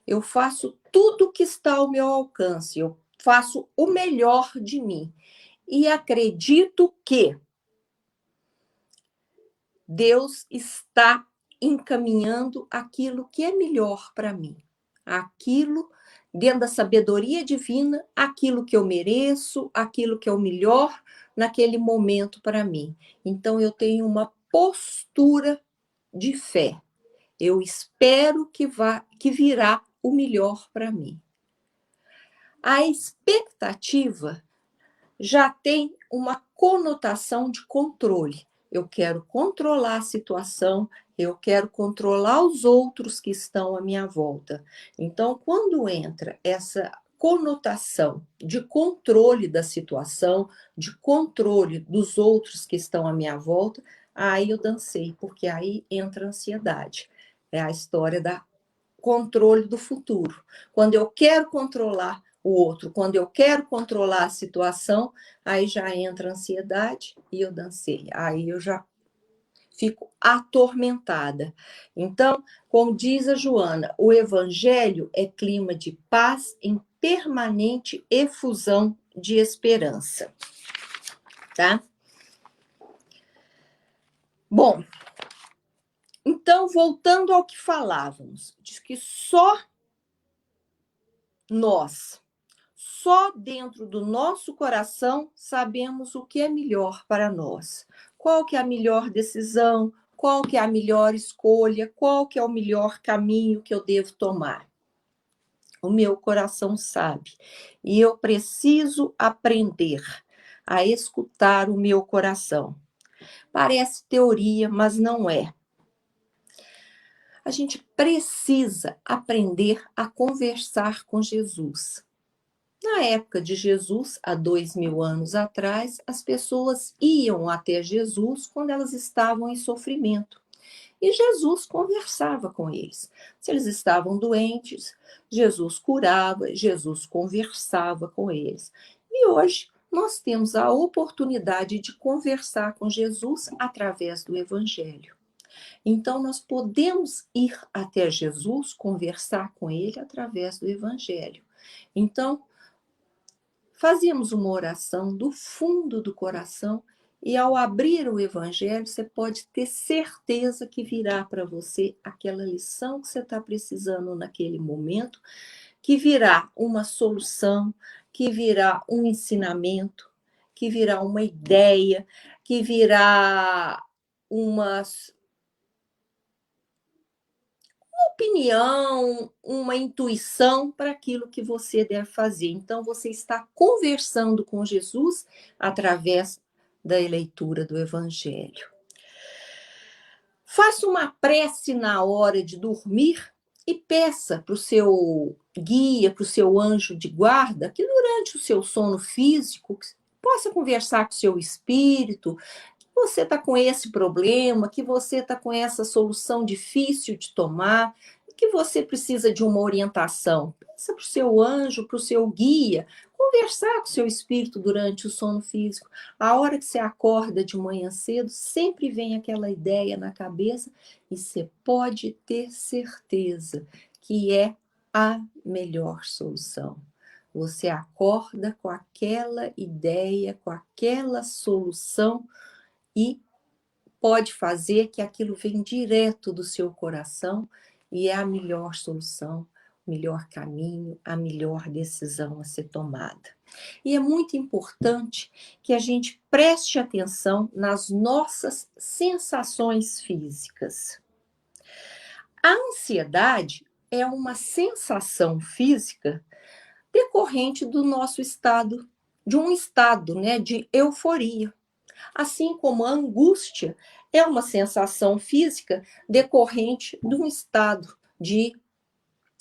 S4: Eu faço tudo que está ao meu alcance, eu faço o melhor de mim e acredito que Deus está encaminhando aquilo que é melhor para mim, aquilo dentro da sabedoria divina, aquilo que eu mereço, aquilo que é o melhor naquele momento para mim. Então eu tenho uma postura de fé. Eu espero que virá o melhor para mim. A expectativa já tem uma conotação de controle. Eu quero controlar a situação, eu quero controlar os outros que estão à minha volta. Então, quando entra essa conotação de controle da situação, de controle dos outros que estão à minha volta, aí eu dancei, porque aí entra a ansiedade. É a história do controle do futuro. Quando eu quero controlar o outro, quando eu quero controlar a situação, aí já entra a ansiedade e eu dancei. Aí eu já fico atormentada. Então, como diz a Joana, o evangelho é clima de paz em permanente efusão de esperança. Tá? Bom, então, voltando ao que falávamos, diz que só dentro do nosso coração sabemos o que é melhor para nós. Qual que é a melhor decisão, qual que é a melhor escolha, qual que é o melhor caminho que eu devo tomar. O meu coração sabe. E eu preciso aprender a escutar o meu coração. Parece teoria, mas não é. A gente precisa aprender a conversar com Jesus. Na época de Jesus, há 2000 anos atrás, as pessoas iam até Jesus quando elas estavam em sofrimento. E Jesus conversava com eles. Se eles estavam doentes, Jesus curava, Jesus conversava com eles. E hoje nós temos a oportunidade de conversar com Jesus através do Evangelho. Então, nós podemos ir até Jesus, conversar com ele através do Evangelho. Então, fazemos uma oração do fundo do coração e, ao abrir o Evangelho, você pode ter certeza que virá para você aquela lição que você está precisando naquele momento, que virá uma solução, que virá um ensinamento, que virá uma ideia, que virá uma opinião, uma intuição para aquilo que você deve fazer. Então, você está conversando com Jesus através da leitura do Evangelho. Faça uma prece na hora de dormir e peça para o seu guia, para o seu anjo de guarda, que durante o seu sono físico possa conversar com o seu espírito, que você está com esse problema, que você está com essa solução difícil de tomar. que você precisa de uma orientação, peça para o seu anjo, para o seu guia, conversar com o seu espírito durante o sono físico. A hora que você acorda de manhã cedo, sempre vem aquela ideia na cabeça e você pode ter certeza que é a melhor solução. Você acorda com aquela ideia, com aquela solução e pode fazer que aquilo venha direto do seu coração e é a melhor solução, o melhor caminho, a melhor decisão a ser tomada. E é muito importante que a gente preste atenção nas nossas sensações físicas. A ansiedade é uma sensação física decorrente do nosso estado, de um estado, né, de euforia. Assim como a angústia é uma sensação física decorrente de um estado de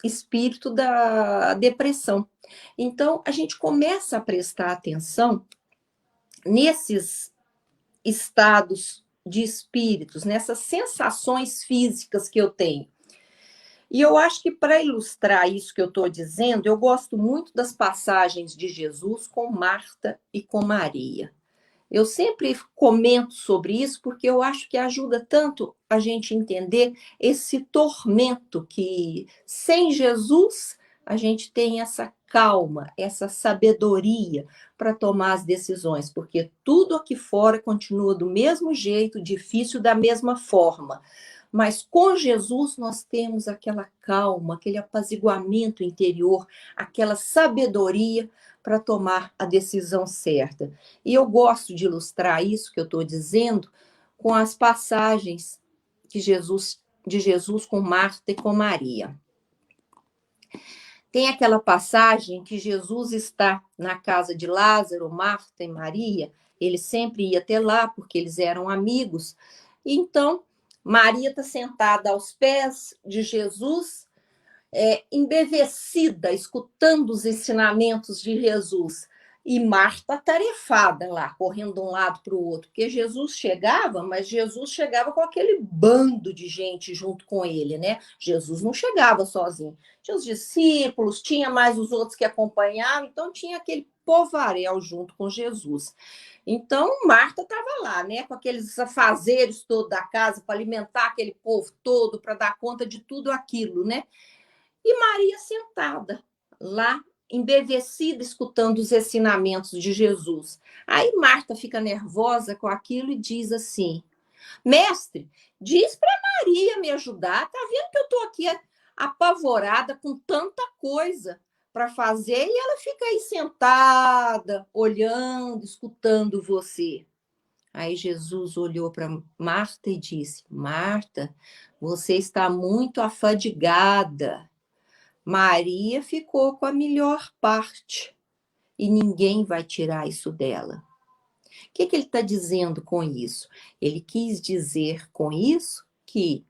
S4: espírito da depressão. Então, a gente começa a prestar atenção nesses estados de espíritos, nessas sensações físicas que eu tenho. E eu acho que para ilustrar isso que eu estou dizendo, eu gosto muito das passagens de Jesus com Marta e com Maria. Eu sempre comento sobre isso porque eu acho que ajuda tanto a gente entender esse tormento que, sem Jesus, a gente tem essa calma, essa sabedoria para tomar as decisões, porque tudo aqui fora continua do mesmo jeito, difícil da mesma forma. Mas com Jesus nós temos aquela calma, aquele apaziguamento interior, aquela sabedoria para tomar a decisão certa. E eu gosto de ilustrar isso que eu estou dizendo com as passagens de Jesus com Marta e com Maria. Tem aquela passagem que Jesus está na casa de Lázaro, Marta e Maria, ele sempre ia até lá porque eles eram amigos. Então, Maria está sentada aos pés de Jesus, embevecida, escutando os ensinamentos de Jesus. E Marta tarefada lá, correndo de um lado para o outro, porque Jesus chegava, mas Jesus chegava com aquele bando de gente junto com ele, né? Jesus não chegava sozinho. Tinha os discípulos, tinha mais os outros que acompanhavam, então tinha aquele povaréu junto com Jesus. Então, Marta estava lá, né, com aqueles afazeres todos da casa, para alimentar aquele povo todo, para dar conta de tudo aquilo, né? E Maria sentada lá, embevecida, escutando os ensinamentos de Jesus. Aí Marta fica nervosa com aquilo e diz assim: mestre, diz para Maria me ajudar, tá vendo que eu estou aqui apavorada com tanta coisa para fazer e ela fica aí sentada, olhando, escutando você. Aí Jesus olhou para Marta e disse: Marta, você está muito afadigada. Maria ficou com a melhor parte e ninguém vai tirar isso dela. O que ele está dizendo com isso? Ele quis dizer com isso que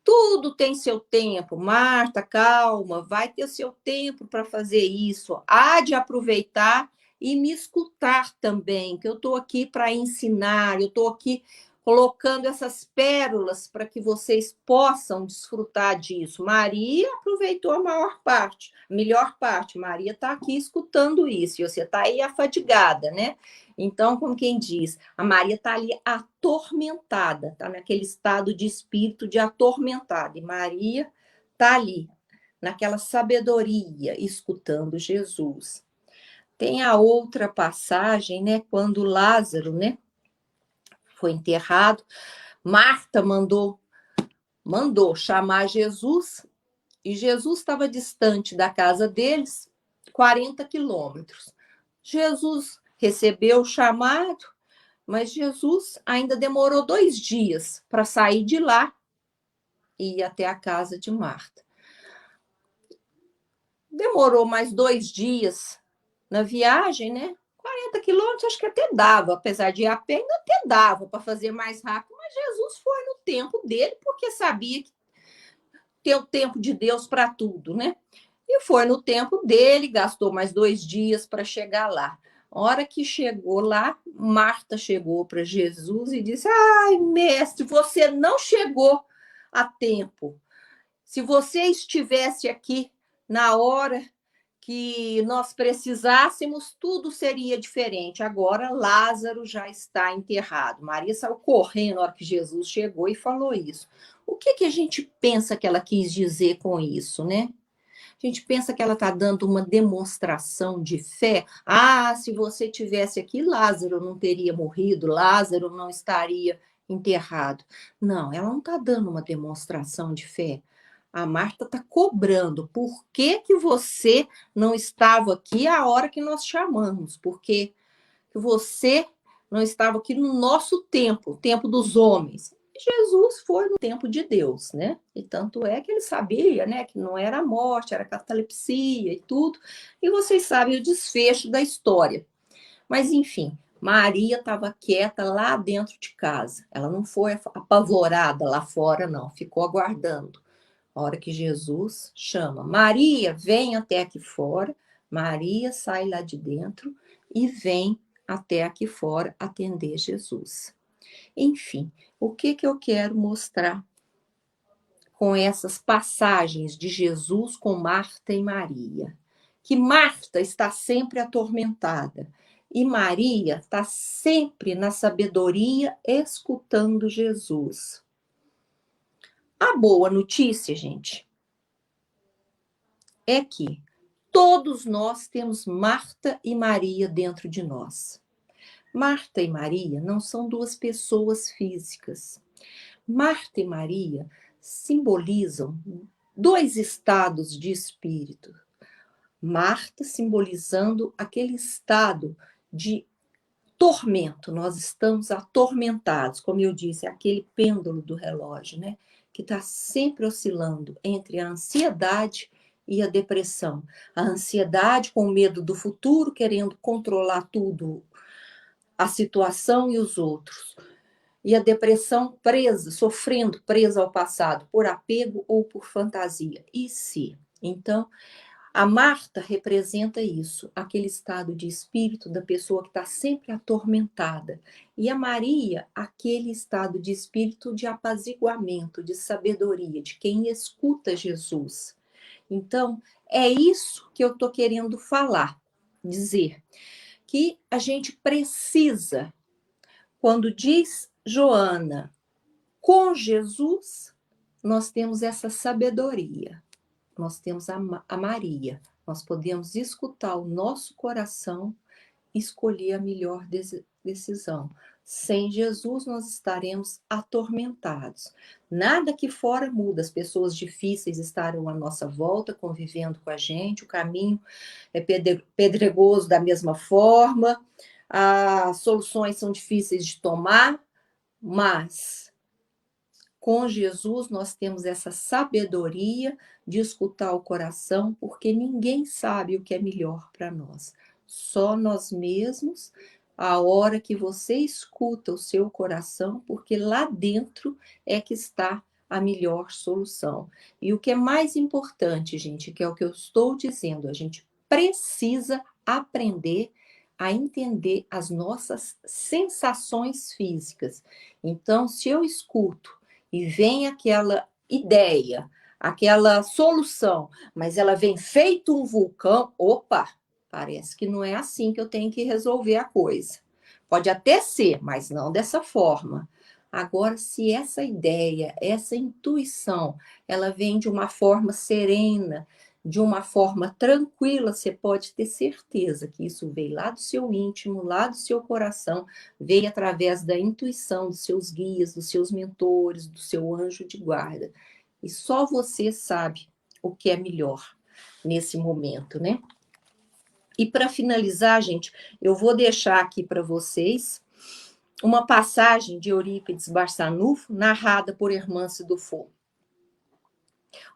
S4: tudo tem seu tempo. Marta, calma, vai ter seu tempo para fazer isso. Há de aproveitar e me escutar também, que eu estou aqui para ensinar, eu estou aqui colocando essas pérolas para que vocês possam desfrutar disso. Maria aproveitou a maior parte, a melhor parte. Maria está aqui escutando isso, e você está aí afadigada, né? Então, como quem diz, a Maria está ali atormentada, está naquele estado de espírito de atormentada. E Maria está ali, naquela sabedoria, escutando Jesus. Tem a outra passagem, né? Quando Lázaro, né, foi enterrado, Marta mandou chamar Jesus, e Jesus estava distante da casa deles, 40 quilômetros. Jesus recebeu o chamado, mas Jesus ainda demorou 2 dias para sair de lá e ir até a casa de Marta. Demorou mais 2 dias na viagem, né? 40 quilômetros, acho que até dava, apesar de ir a pé, ainda até dava para fazer mais rápido, mas Jesus foi no tempo dele, porque sabia que tem o tempo de Deus para tudo, né? E foi no tempo dele, gastou mais 2 dias para chegar lá. A hora que chegou lá, Marta chegou para Jesus e disse: ai, mestre, você não chegou a tempo. Se você estivesse aqui na hora que nós precisássemos, tudo seria diferente. Agora, Lázaro já está enterrado. Maria saiu correndo na hora que Jesus chegou e falou isso. O que a gente pensa que ela quis dizer com isso, né? A gente pensa que ela está dando uma demonstração de fé. Ah, se você tivesse aqui, Lázaro não teria morrido, Lázaro não estaria enterrado. Não, ela não está dando uma demonstração de fé. A Marta está cobrando. Por que você não estava aqui a hora que nós chamamos? Porque você não estava aqui no nosso tempo, o tempo dos homens. Jesus foi no tempo de Deus, né? E tanto é que ele sabia, né, que não era a morte, era a catalepsia e tudo. E vocês sabem o desfecho da história. Mas, enfim, Maria estava quieta lá dentro de casa. Ela não foi apavorada lá fora, não. Ficou aguardando. A hora que Jesus chama, Maria, vem até aqui fora. Maria sai lá de dentro e vem até aqui fora atender Jesus. Enfim, o que eu quero mostrar com essas passagens de Jesus com Marta e Maria? Que Marta está sempre atormentada e Maria está sempre na sabedoria escutando Jesus. A boa notícia, gente, é que todos nós temos Marta e Maria dentro de nós. Marta e Maria não são duas pessoas físicas. Marta e Maria simbolizam dois estados de espírito. Marta simbolizando aquele estado de tormento, nós estamos atormentados, como eu disse, aquele pêndulo do relógio, né? Que está sempre oscilando entre a ansiedade e a depressão. A ansiedade com medo do futuro, querendo controlar tudo, a situação e os outros. E a depressão presa, sofrendo, presa ao passado, por apego ou por fantasia. E se? Então, a Marta representa isso, aquele estado de espírito da pessoa que está sempre atormentada. E a Maria, aquele estado de espírito de apaziguamento, de sabedoria, de quem escuta Jesus. Então, é isso que eu estou querendo falar, dizer que a gente precisa, quando diz Joana, com Jesus, nós temos essa sabedoria. Nós temos a Maria, nós podemos escutar o nosso coração e escolher a melhor decisão. Sem Jesus, nós estaremos atormentados. Nada aqui fora muda, as pessoas difíceis estarão à nossa volta, convivendo com a gente, o caminho é pedregoso da mesma forma, as soluções são difíceis de tomar, mas com Jesus nós temos essa sabedoria de escutar o coração, porque ninguém sabe o que é melhor para nós. Só nós mesmos, a hora que você escuta o seu coração, porque lá dentro é que está a melhor solução. E o que é mais importante, gente, que é o que eu estou dizendo, a gente precisa aprender a entender as nossas sensações físicas. Então, se eu escuto e vem aquela ideia, aquela solução, mas ela vem feito um vulcão, opa, parece que não é assim que eu tenho que resolver a coisa. Pode até ser, mas não dessa forma. Agora, se essa ideia, essa intuição, ela vem de uma forma serena, de uma forma tranquila, você pode ter certeza que isso veio lá do seu íntimo, lá do seu coração, veio através da intuição dos seus guias, dos seus mentores, do seu anjo de guarda. E só você sabe o que é melhor nesse momento, né? E para finalizar, gente, eu vou deixar aqui para vocês uma passagem de Eurípides Barçanufo, narrada por Hermance Dufour.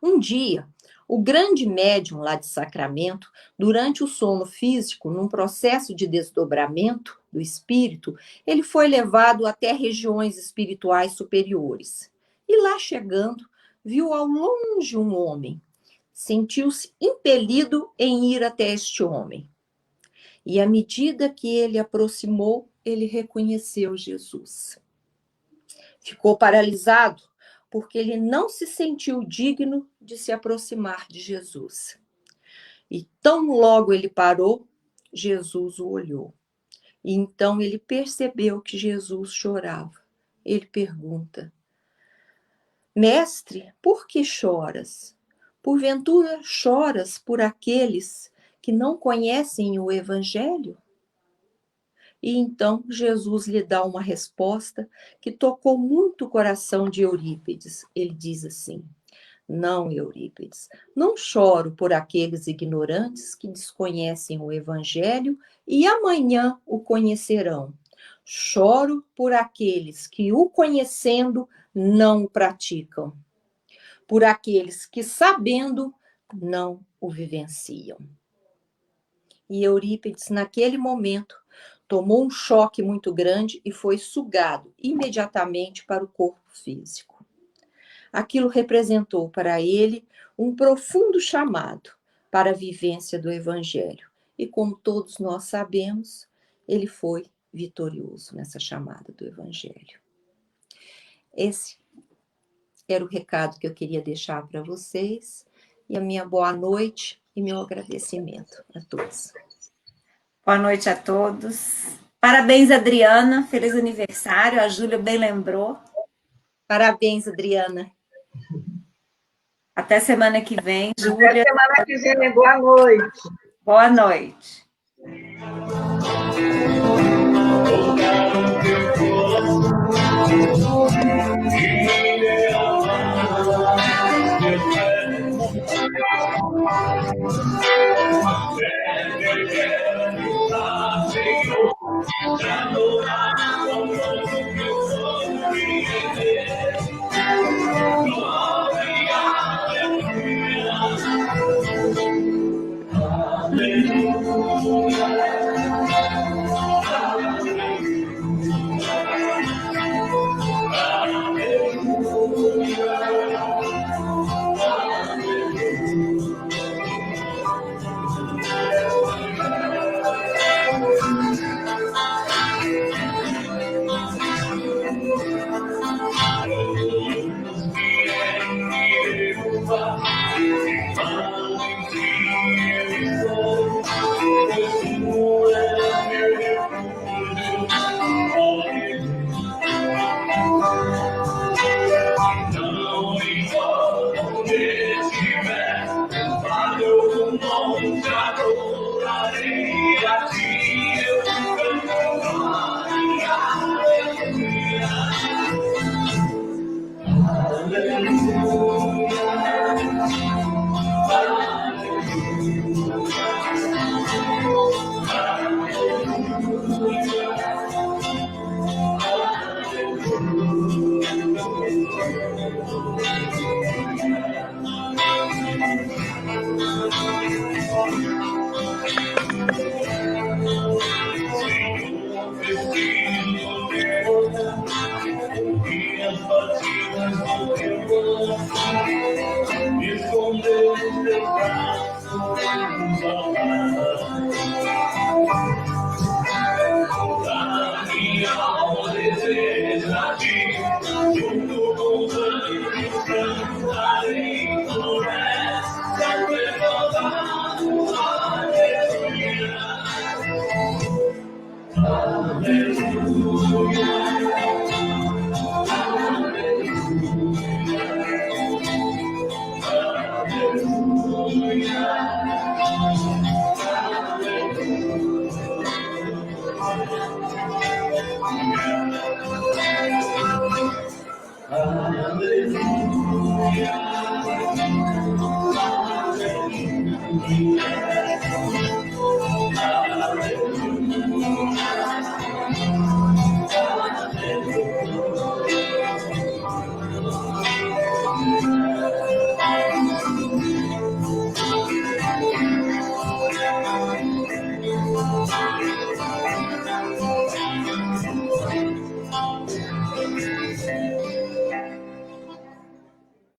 S4: Um dia, o grande médium lá de Sacramento, durante o sono físico, num processo de desdobramento do espírito, ele foi levado até regiões espirituais superiores. E lá chegando, viu ao longe um homem. Sentiu-se impelido em ir até este homem. E à medida que ele aproximou, ele reconheceu Jesus. Ficou paralisado, porque ele não se sentiu digno de se aproximar de Jesus. E tão logo ele parou, Jesus o olhou. E então ele percebeu que Jesus chorava. Ele pergunta: Mestre, por que choras? Porventura choras por aqueles que não conhecem o Evangelho? E então Jesus lhe dá uma resposta que tocou muito o coração de Eurípides. Ele diz assim: Não, Eurípides, não choro por aqueles ignorantes que desconhecem o Evangelho e amanhã o conhecerão. Choro por aqueles que, o conhecendo, não o praticam. Por aqueles que, sabendo, não o vivenciam. E Eurípides, naquele momento, tomou um choque muito grande e foi sugado imediatamente para o corpo físico. Aquilo representou para ele um profundo chamado para a vivência do Evangelho. E como todos nós sabemos, ele foi vitorioso nessa chamada do Evangelho. Esse era o recado que eu queria deixar para vocês. E a minha boa noite e meu agradecimento a todos.
S3: Boa noite a todos. Parabéns, Adriana. Feliz aniversário. A Júlia bem lembrou.
S4: Parabéns, Adriana.
S3: Até semana que vem,
S1: Júlia. Até semana que vem. Boa noite.
S3: Boa noite.